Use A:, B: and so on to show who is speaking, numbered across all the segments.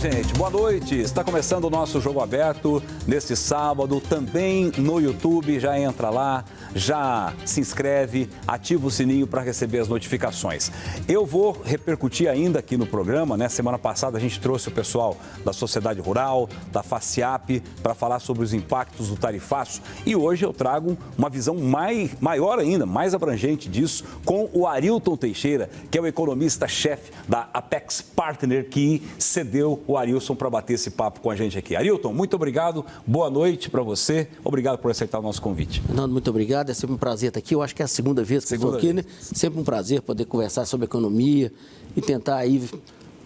A: gente, boa noite. Está começando o nosso Jogo Aberto neste sábado, também no YouTube. Já entra lá, já se inscreve, ativa o sininho para receber as notificações. Eu vou repercutir ainda aqui no programa, né? Semana passada a gente trouxe o pessoal da Sociedade Rural, da FACIAP, para falar sobre os impactos do tarifaço. E hoje eu trago uma visão maior ainda, mais abrangente disso, com o Arilton Teixeira, que é o economista-chefe da Apex Partner, que cedeu o Arilson para bater esse papo com a gente aqui. Arilton, muito obrigado, boa noite para você, obrigado por aceitar o nosso convite.
B: Fernando, muito obrigado, é sempre um prazer estar aqui, eu acho que é a segunda vez que estou aqui, né? Sempre um prazer poder conversar sobre economia e tentar aí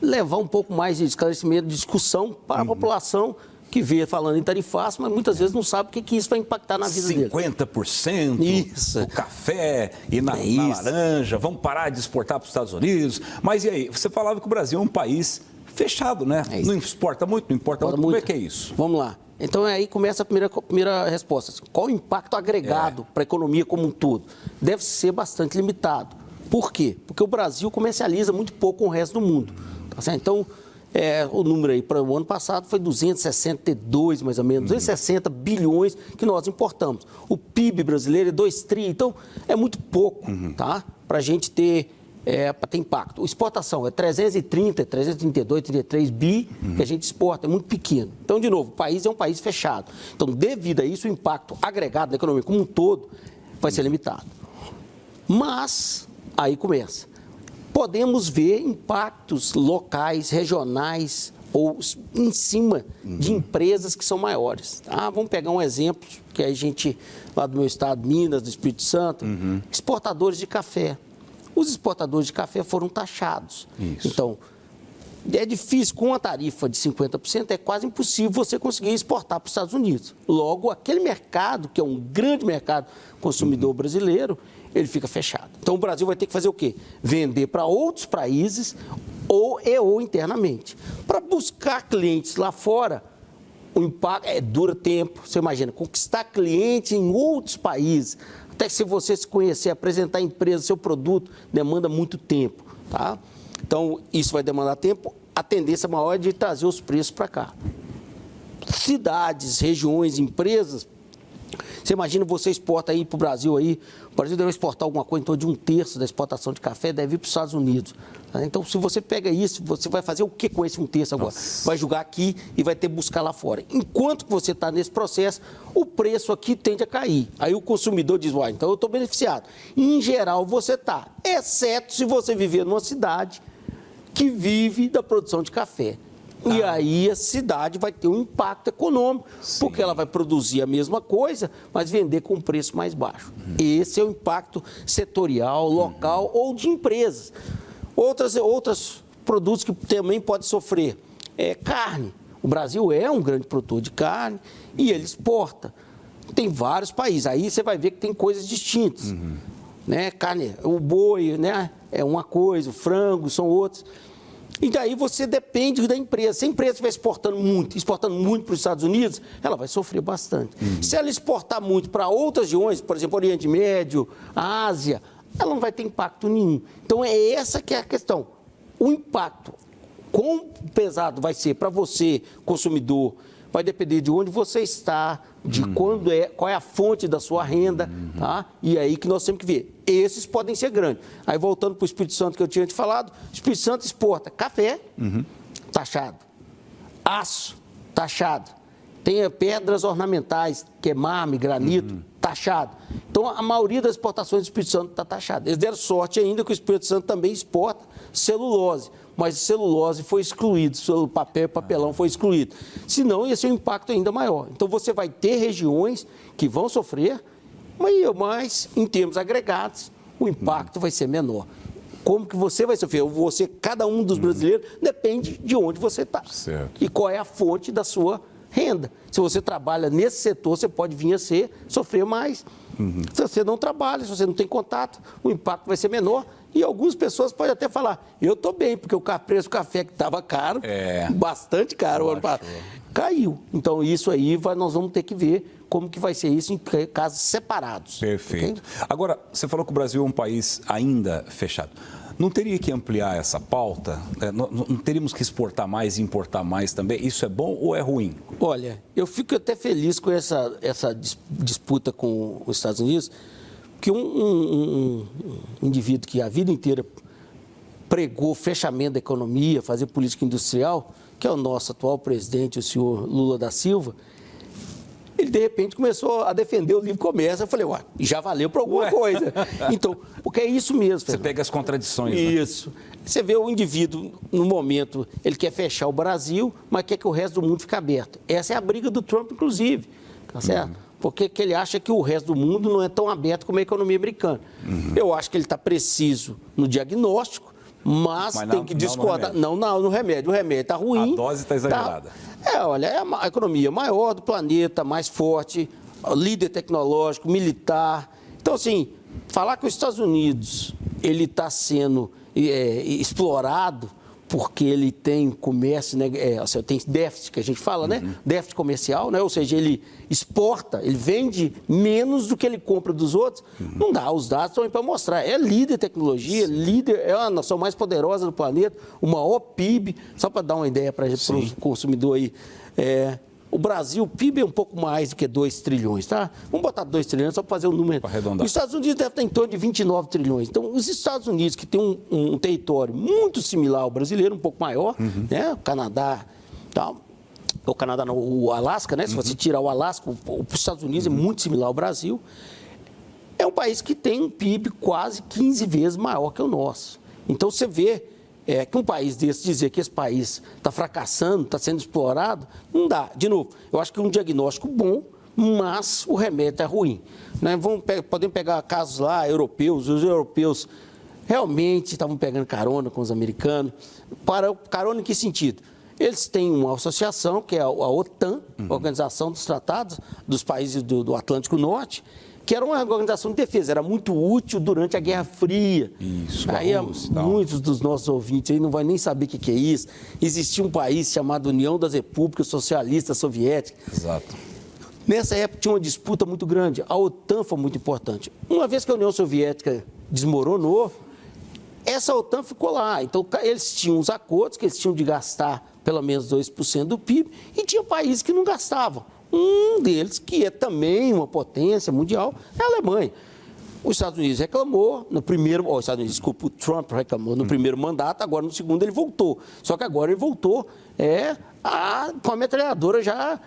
B: levar um pouco mais de esclarecimento, de discussão para a população que vê falando em tarifaço, mas muitas vezes não sabe o que isso vai impactar na vida dele.
A: 50%
B: isso.
A: O café e na laranja, vamos parar de exportar para os Estados Unidos. Mas e aí, você falava que o Brasil é um país fechado, né? Não exporta muito, não importa muito. Como é que é isso?
B: Vamos lá. Então aí começa a primeira resposta. Qual o impacto agregado para a economia como um todo? Deve ser bastante limitado. Por quê? Porque o Brasil comercializa muito pouco com o resto do mundo. Tá certo? Então, o número aí para o ano passado foi 262, mais ou menos, 260 bilhões que nós importamos. O PIB brasileiro é 2 tri, então é muito pouco, tá? Para a gente ter impacto. A exportação é 330, 332, 33 bi que a gente exporta, é muito pequeno. Então, de novo, o país é um país fechado. Então, devido a isso, o impacto agregado da economia como um todo vai ser limitado. Mas, aí começa. Podemos ver impactos locais, regionais ou em cima de empresas que são maiores. Tá? Vamos pegar um exemplo que a gente, lá do meu estado, Minas, do Espírito Santo, exportadores de café. Os exportadores de café foram taxados.
A: Isso.
B: Então, é difícil, com uma tarifa de 50%, é quase impossível você conseguir exportar para os Estados Unidos. Logo, aquele mercado, que é um grande mercado consumidor brasileiro, ele fica fechado. Então, o Brasil vai ter que fazer o quê? Vender para outros países ou internamente. Para buscar clientes lá fora, o impacto dura tempo. Você imagina, conquistar clientes em outros países, até que se você se conhecer, apresentar a empresa, seu produto, demanda muito tempo, tá? Então, isso vai demandar tempo. A tendência maior é de trazer os preços para cá. Cidades, regiões, empresas. Você imagina, você exporta aí para o Brasil aí, o Brasil deve exportar alguma coisa em torno de 1/3 da exportação de café, deve ir para os Estados Unidos. Então, se você pega isso, você vai fazer o que com esse 1/3 agora?
A: Nossa.
B: Vai jogar aqui e vai ter que buscar lá fora. Enquanto você está nesse processo, o preço aqui tende a cair. Aí o consumidor diz, então eu estou beneficiado. Em geral, você está, exceto se você viver numa cidade que vive da produção de café. E aí a cidade vai ter um impacto econômico, porque ela vai produzir a mesma coisa, mas vender com um preço mais baixo. Esse é o impacto setorial, local ou de empresas. Outros produtos que também podem sofrer carne. O Brasil é um grande produtor de carne e ele exporta. Tem vários países. Aí você vai ver que tem coisas distintas. Né? Carne, o boi, né? É uma coisa, o frango são outros. E daí você depende da empresa. Se a empresa estiver exportando muito para os Estados Unidos, ela vai sofrer bastante. Se ela exportar muito para outras regiões, por exemplo, Oriente Médio, Ásia, ela não vai ter impacto nenhum. Então, é essa que é a questão. O impacto, quão pesado vai ser para você, consumidor, vai depender de onde você está, de qual é a fonte da sua renda, tá? E é aí que nós temos que ver. Esses podem ser grandes. Aí, voltando para o Espírito Santo que eu tinha te falado, o Espírito Santo exporta café, taxado, aço, taxado, tem pedras ornamentais, que é mármore, granito, taxado. Então, a maioria das exportações do Espírito Santo está taxada. Eles deram sorte ainda que o Espírito Santo também exporta celulose, mas celulose foi excluído, o papel e papelão foi excluído. Senão, ia ser um impacto ainda maior. Então, você vai ter regiões que vão sofrer, mas em termos agregados, o impacto vai ser menor. Como que você vai sofrer? Cada um dos brasileiros depende de onde você está. E qual é a fonte da sua renda. Se você trabalha nesse setor, você pode vir a sofrer mais. Se você não trabalha, se você não tem contato, o impacto vai ser menor. E algumas pessoas podem até falar, eu estou bem, porque o preço do café que estava caro, bastante caro, caiu. Então, isso aí nós vamos ter que ver como que vai ser isso em casos separados.
A: Perfeito. Okay? Agora, você falou que o Brasil é um país ainda fechado. Não teria que ampliar essa pauta? Não teríamos que exportar mais e importar mais também? Isso é bom ou é ruim?
B: Olha, eu fico até feliz com essa disputa com os Estados Unidos, porque um indivíduo que a vida inteira pregou fechamento da economia, fazer política industrial, que é o nosso atual presidente, o senhor Lula da Silva, ele, de repente, começou a defender o livre comércio. Eu falei, ué, já valeu para alguma coisa. Então, porque é isso mesmo, Fernando.
A: Você pega as contradições,
B: Isso. Né? Você vê o indivíduo, no momento, ele quer fechar o Brasil, mas quer que o resto do mundo fique aberto. Essa é a briga do Trump, inclusive, tá certo? Porque que ele acha que o resto do mundo não é tão aberto como a economia americana. Eu acho que ele está preciso no diagnóstico, mas não, tem que discordar. Não no remédio. O remédio está ruim.
A: A dose está exagerada.
B: Olha, é a economia maior do planeta, mais forte, líder tecnológico, militar. Então, assim, falar que os Estados Unidos ele está sendo explorado porque ele tem comércio, né, tem déficit, que a gente fala, né? Déficit comercial, né? Ou seja, ele exporta, ele vende menos do que ele compra dos outros. Não dá, os dados estão aí para mostrar. É líder em tecnologia, é a nação mais poderosa do planeta, o maior PIB, só para dar uma ideia para o consumidor aí. O Brasil, o PIB é um pouco mais do que 2 trilhões, tá? Vamos botar 2 trilhões só para fazer um número. Para arredondar. Os Estados Unidos devem estar em torno de 29 trilhões. Então, os Estados Unidos, que tem um território muito similar ao brasileiro, um pouco maior, né? O Canadá, tal. O Canadá não, o Alasca, né? Se você tirar o Alasca, os Estados Unidos é muito similar ao Brasil. É um país que tem um PIB quase 15 vezes maior que o nosso. Então, você vê que um país desse, dizer que esse país está fracassando, está sendo explorado, não dá. De novo, eu acho que é um diagnóstico bom, mas o remédio é ruim. Né? Podemos pegar casos lá, europeus, os europeus realmente estavam pegando carona com os americanos. Carona em que sentido? Eles têm uma associação, que é a OTAN, Organização dos Tratados dos Países do Atlântico Norte, que era uma organização de defesa, era muito útil durante a Guerra Fria.
A: Isso,
B: aí muitos dos nossos ouvintes aí não vão nem saber o que é isso. Existia um país chamado União das Repúblicas Socialistas Soviéticas.
A: Exato.
B: Nessa época tinha uma disputa muito grande. A OTAN foi muito importante. Uma vez que a União Soviética desmoronou, essa OTAN ficou lá. Então, eles tinham os acordos que eles tinham de gastar pelo menos 2% do PIB e tinha países que não gastavam. Um deles, que é também uma potência mundial, é a Alemanha. Os Estados Unidos reclamou no primeiro... o Trump reclamou no primeiro mandato, agora no segundo ele voltou. Só que agora ele voltou com a metralhadora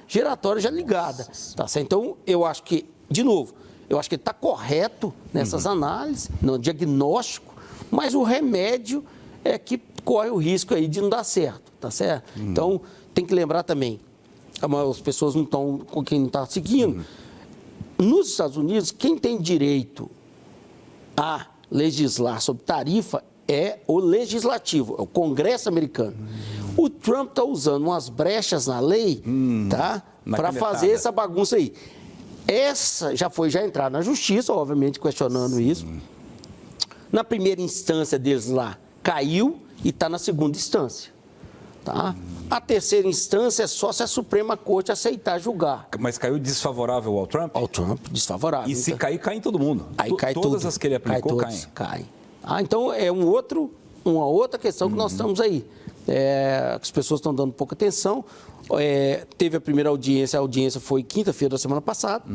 B: giratória já ligada. Tá certo? Então, eu acho que, de novo, eu acho que ele está correto nessas análises, no diagnóstico, mas o remédio é que corre o risco aí de não dar certo, tá certo? Então, tem que lembrar também, as pessoas não estão, com quem não está seguindo. Nos Estados Unidos, quem tem direito a legislar sobre tarifa é o legislativo, é o Congresso americano. O Trump está usando umas brechas na lei, tá? Para fazer essa bagunça aí. Essa já entrar na justiça, obviamente, questionando isso. Na primeira instância deles lá, caiu e está na segunda instância. Tá? A terceira instância é só se a Suprema Corte aceitar julgar.
A: Mas caiu desfavorável ao Trump?
B: Ao Trump, desfavorável.
A: E se cair, cai em todo mundo.
B: Aí cai
A: todas as que ele aplicou
B: caem. Então, é uma outra questão que nós estamos aí. As pessoas estão dando pouca atenção. Teve a primeira audiência, a audiência foi quinta-feira da semana passada.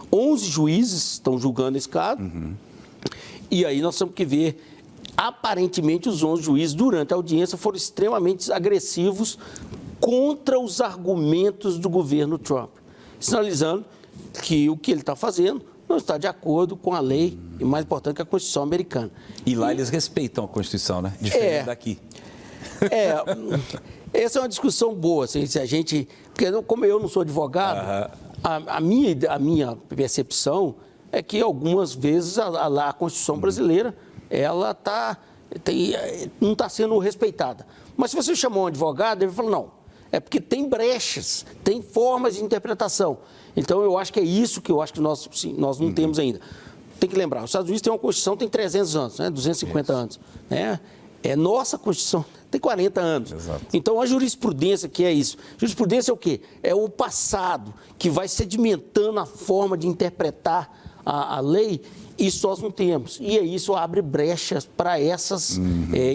B: 11 juízes estão julgando esse caso. E aí nós temos que ver... Aparentemente, os 11 juízes, durante a audiência, foram extremamente agressivos contra os argumentos do governo Trump, sinalizando que o que ele está fazendo não está de acordo com a lei, e mais importante, que a Constituição americana.
A: E lá eles respeitam a Constituição, né? Diferente daqui.
B: Essa é uma discussão boa, assim, se a gente... Porque como eu não sou advogado, a minha percepção é que algumas vezes a Constituição brasileira ela não está sendo respeitada. Mas se você chamar um advogado, ele vai falar, não, é porque tem brechas, tem formas de interpretação. Então, eu acho que é isso que eu acho que nós não temos ainda. Tem que lembrar, os Estados Unidos têm uma Constituição que tem 300 anos, né, 250 anos. Né? Nossa Constituição tem 40 anos.
A: Exato.
B: Então, a jurisprudência que é isso. Jurisprudência é o quê? É o passado que vai sedimentando a forma de interpretar a lei, isso nós não temos. E aí isso abre brechas para essas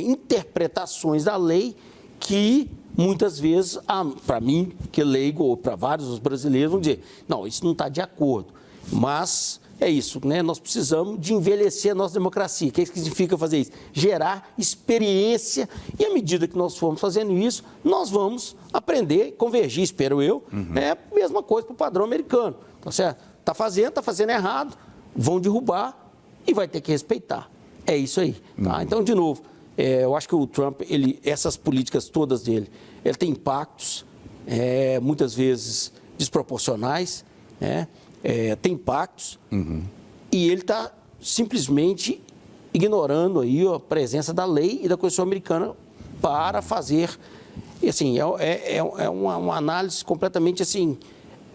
B: interpretações da lei que muitas vezes, para mim, que leigo, ou para vários dos brasileiros, vão dizer, não, isso não está de acordo. Mas é isso, né? Nós precisamos de envelhecer a nossa democracia. O que significa fazer isso? Gerar experiência e, à medida que nós formos fazendo isso, nós vamos aprender, convergir, espero eu, é a mesma coisa para o padrão americano. Tá certo? Está fazendo errado, vão derrubar e vai ter que respeitar. É isso aí. Tá? Então, de novo, eu acho que o Trump, essas políticas todas dele, ele tem impactos, muitas vezes desproporcionais, tem impactos, e ele está simplesmente ignorando aí a presença da lei e da Constituição americana para fazer, e assim, uma análise completamente assim,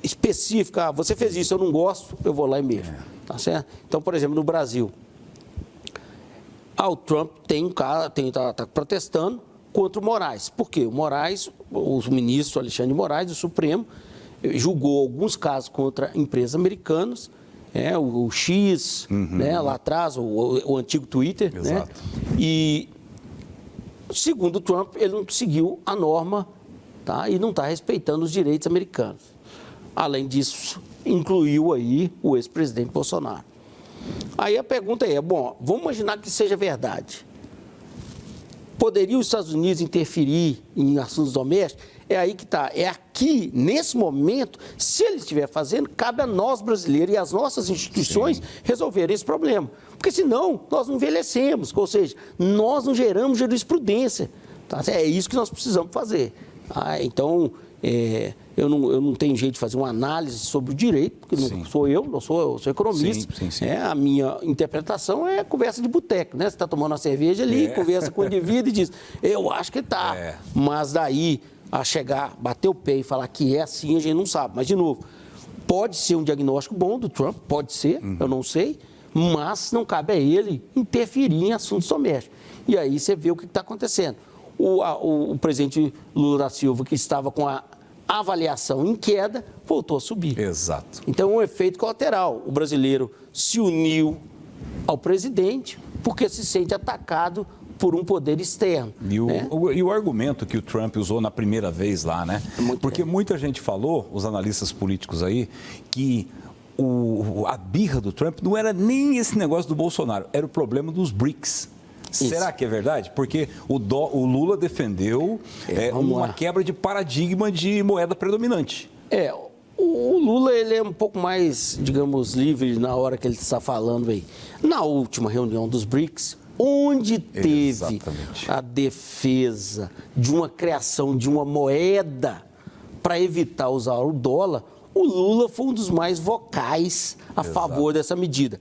B: específica. Você fez isso, eu não gosto, eu vou lá e mexo. Tá certo? Então, por exemplo, no Brasil, o Trump está protestando contra o Moraes. Por quê? O Moraes, o ministro Alexandre de Moraes, do Supremo, julgou alguns casos contra empresas americanas, o X, lá atrás, o antigo Twitter.
A: Exato.
B: E, segundo o Trump, ele não seguiu a norma, tá? E não está respeitando os direitos americanos. Além disso, incluiu aí o ex-presidente Bolsonaro. Aí a pergunta bom, vamos imaginar que seja verdade. Poderia os Estados Unidos interferir em assuntos domésticos? É aí que está. É aqui, nesse momento, se ele estiver fazendo, cabe a nós brasileiros e às nossas instituições resolverem esse problema. Porque senão, nós não envelhecemos, ou seja, nós não geramos jurisprudência. Tá? É isso que nós precisamos fazer. Então, eu não tenho jeito de fazer uma análise sobre o direito, porque não sou eu sou economista.
A: Sim.
B: A minha interpretação é conversa de boteco, né? Você está tomando uma cerveja ali, conversa com o indivíduo e diz, eu acho que está. Mas daí a chegar, bater o pé e falar que é assim, a gente não sabe. Mas, de novo, pode ser um diagnóstico bom do Trump, pode ser, eu não sei, mas não cabe a ele interferir em assuntos domésticos. E aí você vê o que está acontecendo. O presidente Lula da Silva, que estava com a avaliação em queda, voltou a subir.
A: Exato.
B: Então, é um efeito colateral. O brasileiro se uniu ao presidente porque se sente atacado por um poder externo.
A: E o argumento que o Trump usou na primeira vez lá, né? Porque muita gente falou, os analistas políticos aí, que a birra do Trump não era nem esse negócio do Bolsonaro, era o problema dos BRICS. Isso. Será que é verdade? Porque o Lula defendeu uma quebra de paradigma de moeda predominante.
B: O Lula ele é um pouco mais, digamos, livre na hora que ele está falando aí. Na última reunião dos BRICS, onde teve a defesa de uma criação de uma moeda para evitar usar o dólar, o Lula foi um dos mais vocais a favor dessa medida.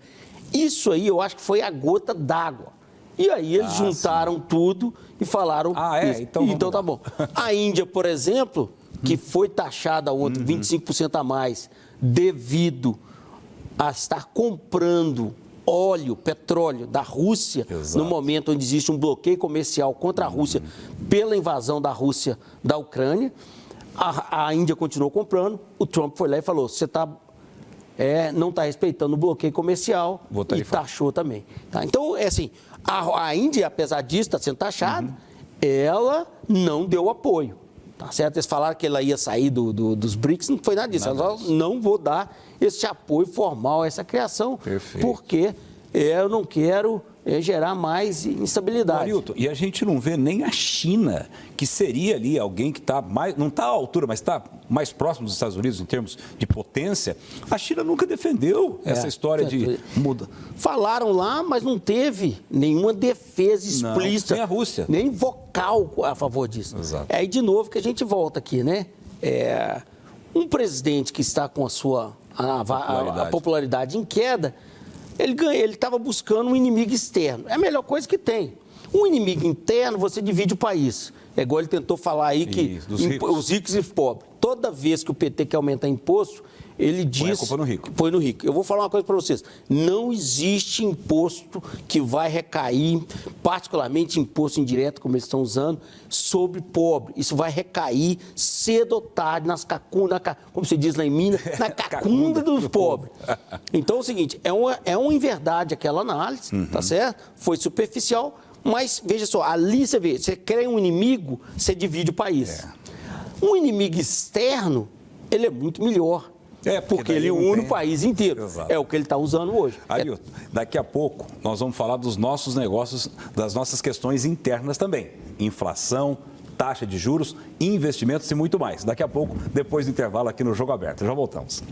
B: Isso aí eu acho que foi a gota d'água. E aí eles juntaram tudo e falaram... Então tá bom. A Índia, por exemplo, que foi taxada ontem 25% a mais devido a estar comprando óleo, petróleo da Rússia, no momento onde existe um bloqueio comercial contra a Rússia pela invasão da Rússia da Ucrânia, a Índia continuou comprando, o Trump foi lá e falou, você não está respeitando o bloqueio comercial e taxou também. Tá? Então, assim, a Índia, apesar disso, está sendo taxada, ela não deu apoio. Tá certo? Eles falaram que ela ia sair dos BRICS, não foi nada disso. Ela falou, não vou dar esse apoio formal a essa criação, porque eu não quero gerar mais instabilidade.
A: Arilton, e a gente não vê nem a China, que seria ali alguém que está não está à altura, mas está mais próximo dos Estados Unidos em termos de potência. A China nunca defendeu essa história de muda.
B: Falaram lá, mas não teve nenhuma defesa explícita.
A: Nem a Rússia.
B: Nem vocal a favor disso.
A: Exato.
B: Aí, de novo, que a gente volta aqui, né? Um presidente que está com a popularidade em queda, ele estava buscando um inimigo externo. É a melhor coisa que tem. Um inimigo interno, você divide o país. É igual ele tentou falar aí que os ricos e os pobres. Toda vez que o PT quer aumentar imposto, ele diz...
A: Põe a culpa no rico.
B: Põe no rico. Eu vou falar uma coisa para vocês. Não existe imposto que vai recair, particularmente imposto indireto, como eles estão usando, sobre pobre. Isso vai recair cedo ou tarde nas cacundas, como se diz lá em Minas, na cacunda dos pobres. Então é o seguinte, é uma inverdade aquela análise, tá certo? Foi superficial, mas veja só, ali você vê, você cria um inimigo, você divide o país. Um inimigo externo, ele é muito melhor. Porque ele une o país inteiro.
A: Exato.
B: É o que ele está usando hoje.
A: Arilton, daqui a pouco nós vamos falar dos nossos negócios, das nossas questões internas também. Inflação, taxa de juros, investimentos e muito mais. Daqui a pouco, depois do intervalo aqui no Jogo Aberto. Já voltamos.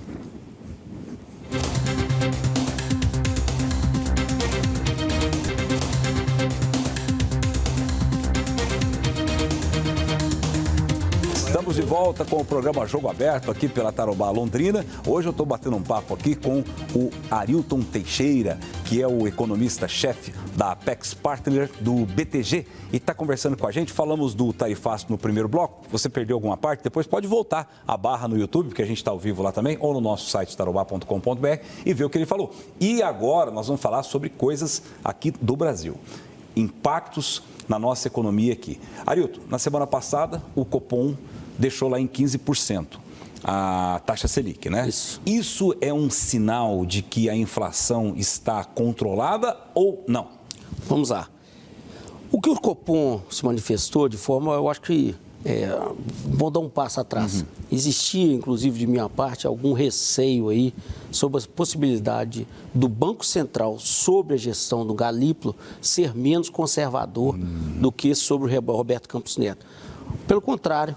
A: Estamos de volta com o programa Jogo Aberto aqui pela Tarobá Londrina. Hoje eu estou batendo um papo aqui com o Arilton Teixeira, que é o economista-chefe da Apex Partner do BTG e está conversando com a gente. Falamos do tarifaço no primeiro bloco. Você perdeu alguma parte? Depois pode voltar a barra no YouTube, porque a gente está ao vivo lá também, ou no nosso site tarobá.com.br e ver o que ele falou. E agora nós vamos falar sobre coisas aqui do Brasil. Impactos na nossa economia aqui. Arilton, na semana passada, o Copom deixou lá em 15% a taxa Selic, né? Isso é um sinal de que a inflação está controlada ou não?
B: Vamos lá. O que o Copom se manifestou de forma, eu acho que, vou dar um passo atrás. Existia, inclusive, de minha parte, algum receio aí sobre a possibilidade do Banco Central sobre a gestão do Galípolo ser menos conservador do que sobre o Roberto Campos Neto. Pelo contrário,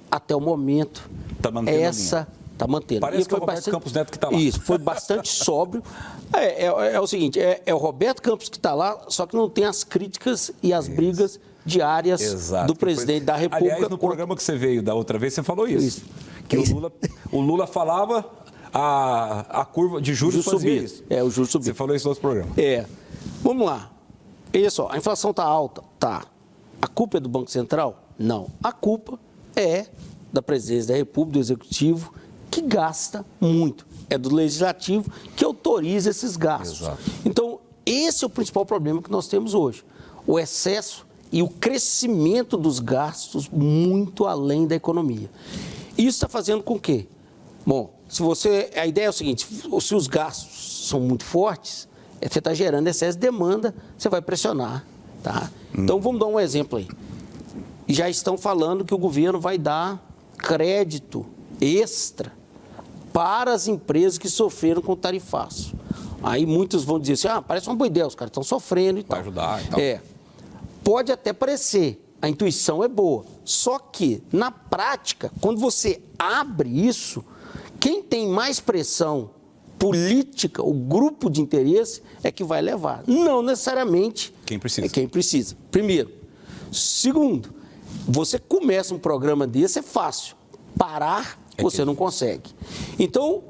B: até o momento, está mantendo.
A: Parece que é o Roberto Campos Neto que está lá.
B: Isso, foi bastante sóbrio. É o seguinte, é o Roberto Campos que está lá, só que não tem as críticas e as brigas diárias do presidente da República.
A: Aliás, no programa que você veio da outra vez, você falou isso. Que o Lula falava a curva de juros fazia isso.
B: O juros subir.
A: Você falou isso no outro programa.
B: Vamos lá. Olha só, a inflação está alta? Tá. A culpa é do Banco Central? Não. A culpa é da presidência da República, do Executivo, que gasta muito. É do Legislativo que autoriza esses gastos.
A: Exato.
B: Então, esse é o principal problema que nós temos hoje. O excesso e o crescimento dos gastos muito além da economia. Isso está fazendo com que, bom, a ideia é o seguinte, se os gastos são muito fortes, você está gerando excesso de demanda, você vai pressionar, tá? Então, vamos dar um exemplo aí. Já estão falando que o governo vai dar crédito extra para as empresas que sofreram com o tarifaço. Aí muitos vão dizer assim, parece uma boa ideia, os caras estão sofrendo e tal.
A: Vai ajudar e tal.
B: Pode até parecer, a intuição é boa. Só que, na prática, quando você abre isso, quem tem mais pressão política, o grupo de interesse, é que vai levar. Não necessariamente
A: quem precisa.
B: É quem precisa. Primeiro. Segundo, você começa um programa desse, é fácil. Parar, você não consegue. Então,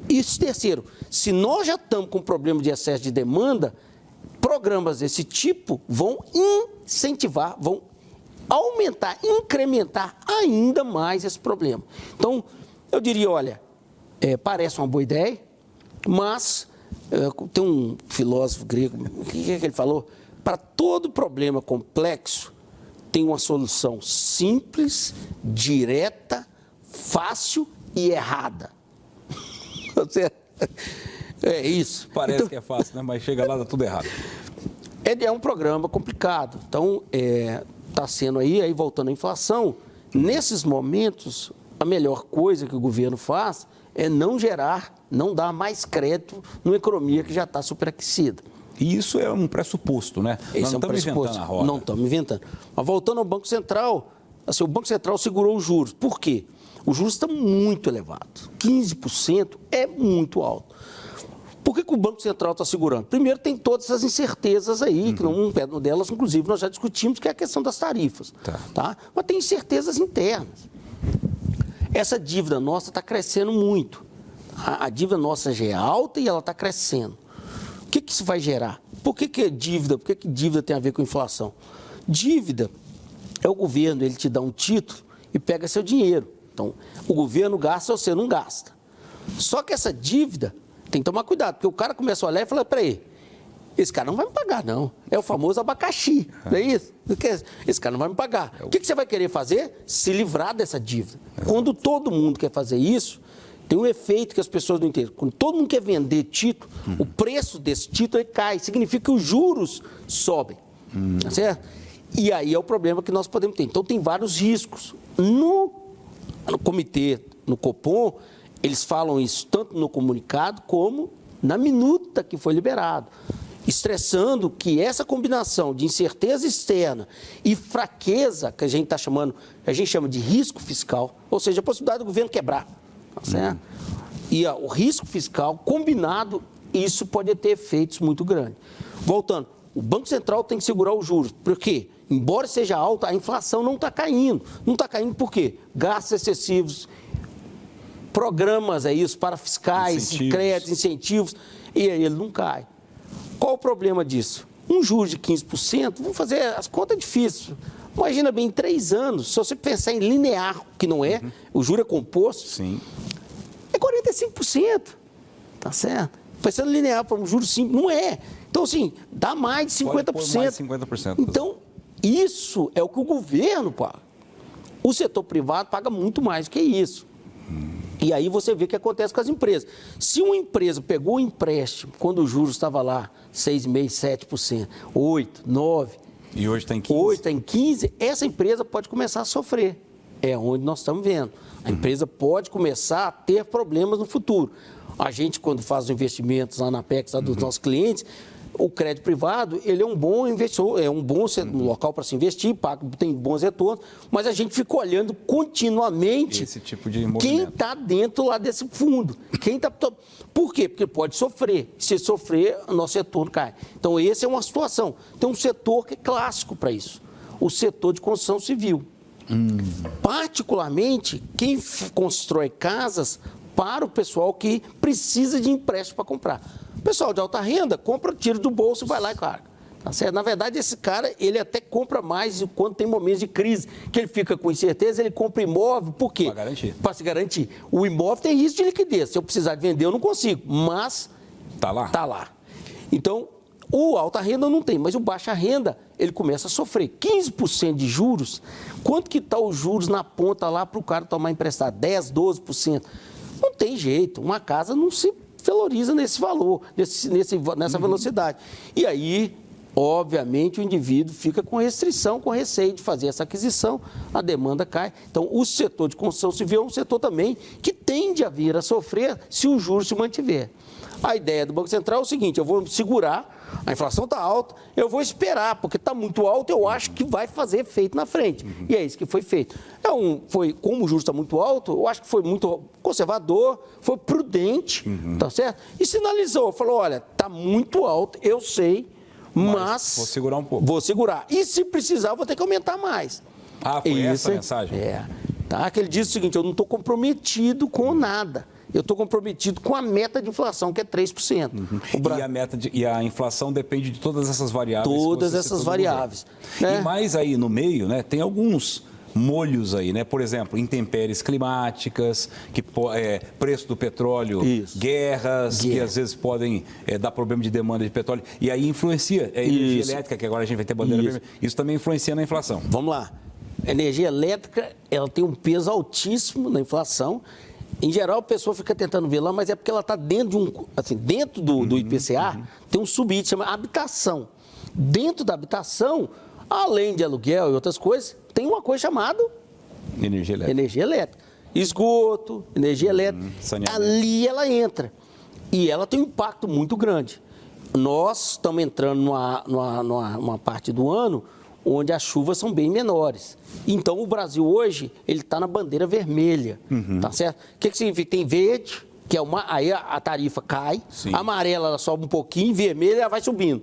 B: isso terceiro, se nós já estamos com problema de excesso de demanda, programas desse tipo vão incentivar, vão aumentar, incrementar ainda mais esse problema. Então, eu diria, olha, parece uma boa ideia, mas tem um filósofo grego, o que é que ele falou? Para todo problema complexo, tem uma solução simples, direta, fácil e errada. É isso.
A: Parece então, que é fácil, né? Mas chega lá, dá tudo errado.
B: É um programa complicado. Então, está sendo aí voltando à inflação, nesses momentos, a melhor coisa que o governo faz é não dar mais crédito numa economia que já está superaquecida.
A: E isso é um pressuposto, né? Nós não estamos inventando a roda.
B: Não estamos inventando. Mas voltando ao Banco Central, o Banco Central segurou os juros. Por quê? Os juros estão muito elevados. 15% é muito alto. Por que o Banco Central está segurando? Primeiro, tem todas essas incertezas aí, que uma delas, inclusive, nós já discutimos, que é a questão das tarifas. Tá? Mas tem incertezas internas. Essa dívida nossa está crescendo muito. A dívida nossa já é alta e ela está crescendo. O que isso vai gerar? Por que dívida? Por que dívida tem a ver com inflação? Dívida é o governo, ele te dá um título e pega seu dinheiro. Então, o governo gasta, você não gasta. Só que essa dívida, tem que tomar cuidado, porque o cara começa a olhar e fala, peraí, esse cara não vai me pagar, não. É o famoso abacaxi, não é isso? Esse cara não vai me pagar. O que você vai querer fazer? Se livrar dessa dívida. Quando todo mundo quer fazer isso, tem um efeito que as pessoas não entendem. Quando todo mundo quer vender título, o preço desse título ele cai. Significa que os juros sobem. Tá certo? E aí é o problema que nós podemos ter. Então, tem vários riscos. No comitê, no Copom, eles falam isso tanto no comunicado como na minuta que foi liberado, estressando que essa combinação de incerteza externa e fraqueza, que a gente chama de risco fiscal, ou seja, a possibilidade do governo quebrar, tá certo? E o risco fiscal combinado, isso pode ter efeitos muito grandes. Voltando, o Banco Central tem que segurar os juros, porque, embora seja alta, a inflação não está caindo. Não está caindo por quê? Gastos excessivos, programas para fiscais, créditos, incentivos, e aí ele não cai. Qual o problema disso? Um juros de 15%, vamos fazer as contas difíceis. Imagina bem, em 3 anos, se você pensar em linear, que não é, o juro é composto,
A: Sim.
B: é 45%, tá certo? Pensando linear para um juro simples, não é. Então, assim, dá mais de 50%.
A: Pode pôr mais 50%.
B: Então, isso é o que o governo paga. O setor privado paga muito mais do que isso. E aí você vê o que acontece com as empresas. Se uma empresa pegou um empréstimo, quando o juros estava lá, 6,5%, 7%, 8%, 9%,
A: e hoje está em 15%.
B: Hoje está em 15%, essa empresa pode começar a sofrer. É onde nós estamos vendo. A empresa pode começar a ter problemas no futuro. A gente, quando faz os investimentos lá na Apex, lá dos nossos clientes, o crédito privado, ele é um bom investidor, é um bom local para se investir, tem bons retornos, mas a gente fica olhando continuamente
A: esse tipo de movimento.
B: Quem está dentro lá desse fundo. Por quê? Porque pode sofrer. Se sofrer, o nosso retorno cai. Então, essa é uma situação. Tem um setor que é clássico para isso, o setor de construção civil. Particularmente, quem constrói casas para o pessoal que precisa de empréstimo para comprar. O pessoal de alta renda compra, tira do bolso e vai lá e carga. Tá certo? Na verdade, esse cara, ele até compra mais quando tem momentos de crise, que ele fica com incerteza, ele compra imóvel, por quê?
A: Para garantir.
B: Para se garantir. O imóvel tem risco de liquidez. Se eu precisar de vender, eu não consigo, mas
A: Está lá.
B: está lá. Então, o alta renda não tem, mas o baixa renda, ele começa a sofrer. 15% de juros, quanto que está os juros na ponta lá para o cara tomar emprestado? 10%, 12%. Não tem jeito, uma casa não se valoriza nesse valor, nessa velocidade. E aí, obviamente, o indivíduo fica com restrição, com receio de fazer essa aquisição, a demanda cai. Então, o setor de construção civil é um setor também que tende a vir a sofrer se o juros se mantiver. A ideia do Banco Central é o seguinte, eu vou segurar, a inflação está alta, eu vou esperar, porque está muito alto, eu acho que vai fazer efeito na frente. E é isso que foi feito. Como o juros está muito alto, eu acho que foi muito conservador, foi prudente, tá certo? E sinalizou, falou, olha, está muito alto, eu sei, mas
A: vou segurar um pouco.
B: Vou segurar. E se precisar, vou ter que aumentar mais.
A: Foi essa a mensagem?
B: Tá? Que ele diz o seguinte, eu não estou comprometido com nada. Eu estou comprometido com a meta de inflação, que é 3%.
A: E a inflação depende de todas essas variáveis.
B: Todas essas variáveis.
A: E mais aí no meio, né, tem alguns molhos aí, né? Por exemplo, intempéries climáticas, preço do petróleo, guerras, que às vezes podem dar problema de demanda de petróleo. E aí influencia a energia elétrica, que agora a gente vai ter bandeira vermelha. Isso também influencia na inflação.
B: Vamos lá. A energia elétrica, ela tem um peso altíssimo na inflação. Em geral, a pessoa fica tentando ver lá, mas é porque ela está dentro do IPCA, tem um subitem, chama habitação. Dentro da habitação, além de aluguel e outras coisas, tem uma coisa chamada energia elétrica. Esgoto, energia elétrica. Ali ela entra. E ela tem um impacto muito grande. Nós estamos entrando numa parte do ano onde as chuvas são bem menores. Então, o Brasil hoje, ele está na bandeira vermelha, tá certo? O que significa? Tem verde, que é aí a tarifa cai, amarela ela sobe um pouquinho, vermelha ela vai subindo.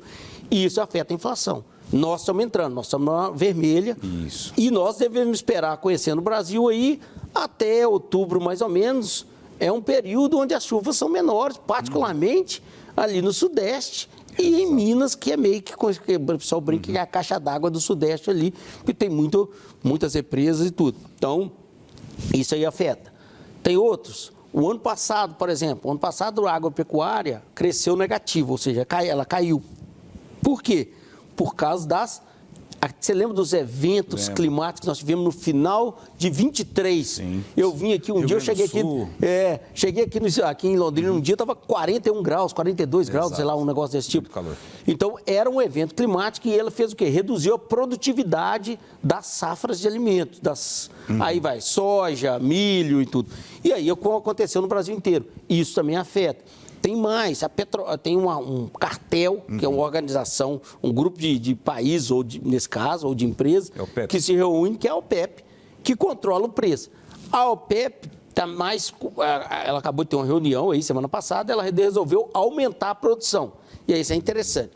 B: E isso afeta a inflação. Nós estamos entrando, nós estamos na vermelha.
A: Isso.
B: E nós devemos esperar, conhecendo o Brasil aí, até outubro mais ou menos, é um período onde as chuvas são menores, particularmente ali no Sudeste. E em Minas, que é meio que, o pessoal brinca que é a caixa d'água do Sudeste ali, porque tem muitas represas e tudo. Então, isso aí afeta. Tem outros. O ano passado, por exemplo, a agropecuária cresceu negativo, ou seja, ela caiu. Por quê? Por causa das... Você lembra dos eventos climáticos que nós tivemos no final de 23?
A: Sim.
B: Eu vim aqui um dia, eu cheguei aqui em Londrina, um dia estava 41 graus, 42 graus, sei lá, um negócio desse tipo.
A: Muito calor.
B: Então, era um evento climático e ele fez o quê? Reduziu a produtividade das safras de alimentos. Aí vai soja, milho e tudo. E aí, aconteceu no Brasil inteiro. Isso também afeta. Tem mais, tem um cartel, que é uma organização, um grupo de países, nesse caso, ou de empresas, que se reúne, que é a OPEP, que controla o preço. A OPEP está mais... Ela acabou de ter uma reunião aí, semana passada, ela resolveu aumentar a produção. E aí isso é interessante.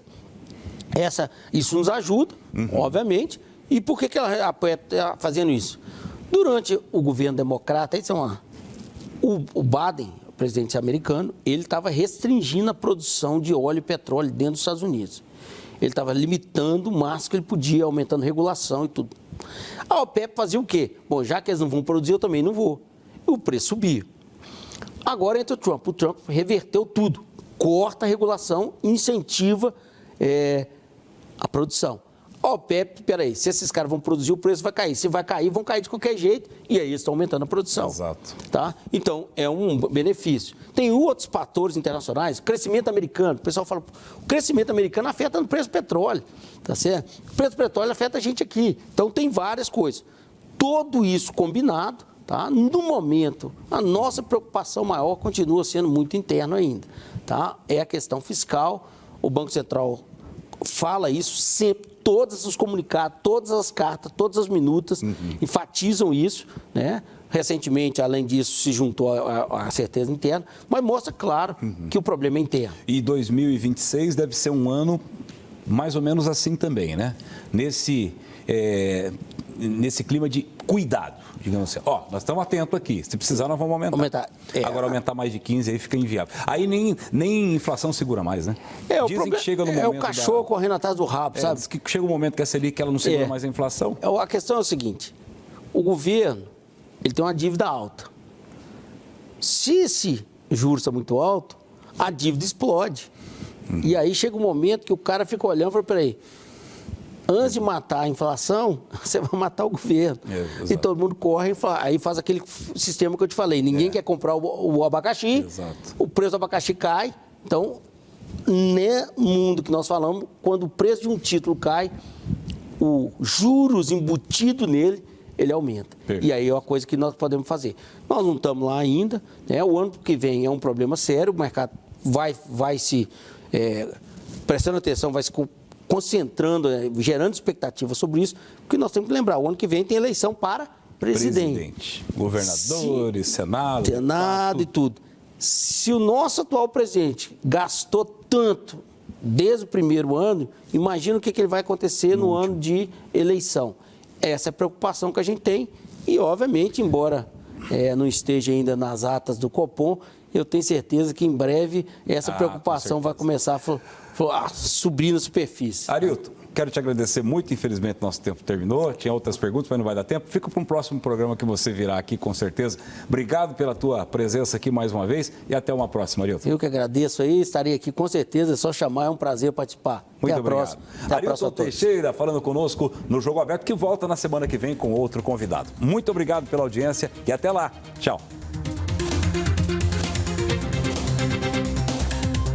B: Isso nos ajuda, obviamente. E por que a OPEP está fazendo isso? Durante o governo democrata, o Biden, o presidente americano, ele estava restringindo a produção de óleo e petróleo dentro dos Estados Unidos. Ele estava limitando o máximo que ele podia, aumentando regulação e tudo. A OPEP fazia o quê? Bom, já que eles não vão produzir, eu também não vou. E o preço subia. Agora entra o Trump. O Trump reverteu tudo. Corta a regulação, incentiva a produção. A OPEP, peraí, se esses caras vão produzir, o preço vai cair. Se vai cair, vão cair de qualquer jeito. E aí eles estão aumentando a produção.
A: Exato.
B: Tá? Então, é um benefício. Tem outros fatores internacionais. Crescimento americano. O pessoal fala, o crescimento americano afeta no preço do petróleo. Tá certo? O preço do petróleo afeta a gente aqui. Então, tem várias coisas. Tudo isso combinado, tá? No momento, a nossa preocupação maior continua sendo muito interna ainda. Tá? É a questão fiscal. O Banco Central fala isso sempre. Todos os comunicados, todas as cartas, todas as minutas enfatizam isso, né? Recentemente, além disso, se juntou à certeza interna, mas mostra, claro, que o problema é interno.
A: E 2026 deve ser um ano mais ou menos assim também, né? Nesse clima de cuidado, digamos assim. Nós estamos atentos aqui. Se precisar, nós vamos aumentar. Agora, aumentar mais de 15 aí fica inviável. Aí nem inflação segura mais, né?
B: Dizem que chega no momento... É o cachorro correndo atrás do rabo, sabe?
A: Diz que chega um momento que a Selic ela não segura mais a inflação.
B: A questão é o seguinte, o governo ele tem uma dívida alta. Se esse juros está muito alto, a dívida explode. E aí chega um momento que o cara fica olhando e fala, peraí, antes de matar a inflação, você vai matar o governo. E todo mundo corre, aí faz aquele sistema que eu te falei. Ninguém quer comprar o abacaxi, o preço do abacaxi cai. Então, no mundo que nós falamos, quando o preço de um título cai, os juros embutidos nele, ele aumenta. E aí é uma coisa que nós podemos fazer. Nós não estamos lá ainda, né? O ano que vem é um problema sério, o mercado vai se... prestando atenção, vai se concentrando, gerando expectativa sobre isso, porque nós temos que lembrar, o ano que vem tem eleição para presidente.
A: Governadores, Senado
B: e tudo. Se o nosso atual presidente gastou tanto desde o primeiro ano, imagina o que ele vai acontecer no ano de eleição. Essa é a preocupação que a gente tem e, obviamente, embora não esteja ainda nas atas do Copom, eu tenho certeza que em breve essa preocupação vai começar a subir na superfície.
A: Arilton, quero te agradecer muito. Infelizmente, nosso tempo terminou. Tinha outras perguntas, mas não vai dar tempo. Fica para um próximo programa que você virá aqui, com certeza. Obrigado pela tua presença aqui mais uma vez e até uma próxima, Arilton.
B: Eu que agradeço aí, estarei aqui com certeza. É só chamar, é um prazer participar.
A: Muito obrigado. Arilton Teixeira falando conosco no Jogo Aberto, que volta na semana que vem com outro convidado. Muito obrigado pela audiência e até lá. Tchau.